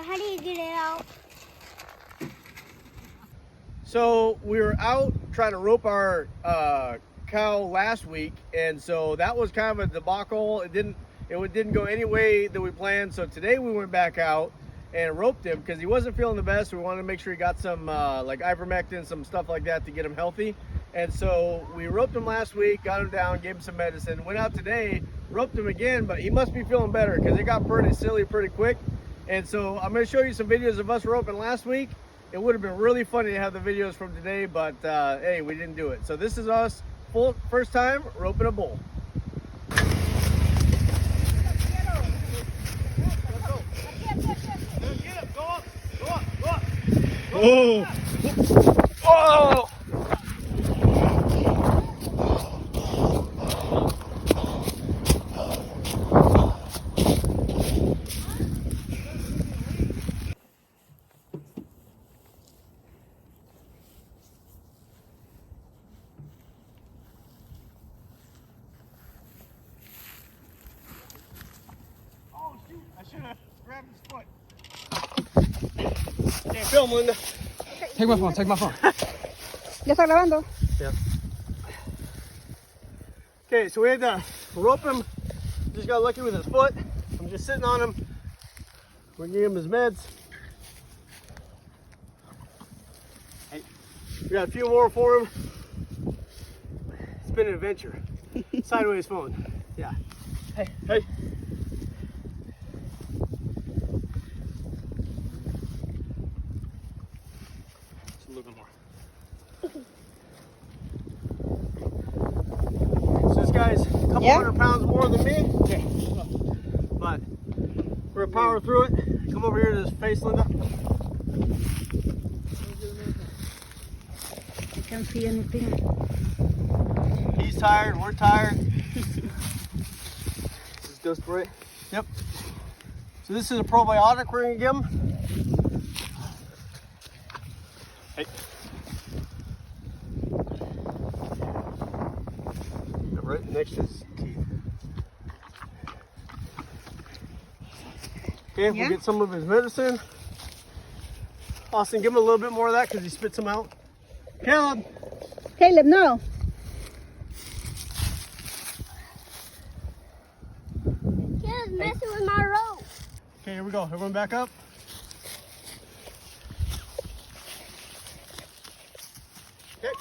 But how do you get it out? So we were out trying to rope our cow last week, and so that was kind of a debacle. It didn't go any way that we planned. So today we went back out and roped him because he wasn't feeling the best. We wanted to make sure he got some like ivermectin, some stuff like that to get him healthy. And so we roped him last week, got him down, gave him some medicine. Went out today, roped him again, but he must be feeling better because it got pretty silly pretty quick. And so I'm going to show you some videos of us roping last week. It would have been really funny to have the videos from today, but hey, we didn't do it. So this is us, first time roping a bull. Oh! Oh! Oh shoot, I should have grabbed his foot. Can't film, Linda. Take my phone, take my phone. ¿Ya está grabando? Yeah. Okay, so we had to rope him. Just got lucky with his foot. I'm just sitting on him. We're gonna give him his meds. Hey. We got a few more for him. It's been an adventure. Sideways phone. Yeah. Hey. Hey. Just a little bit more. So this guy's a couple hundred pounds more than me. Okay. But we're gonna power through it. Come over here to this face, Linda. I can't see anything. He's tired, we're tired. This is Ghost Spray. Yep. So this is a probiotic we're gonna give him. Hey. Right next to his teeth. Okay, we'll get some of his medicine. Austin, give him a little bit more of that because he spits them out. Caleb. Caleb, no. Kid's messing with my rope. Okay, here we go. Everyone back up. Okay.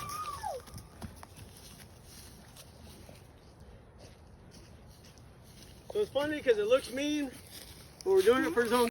So it's funny because it looks mean, but we're doing it for his own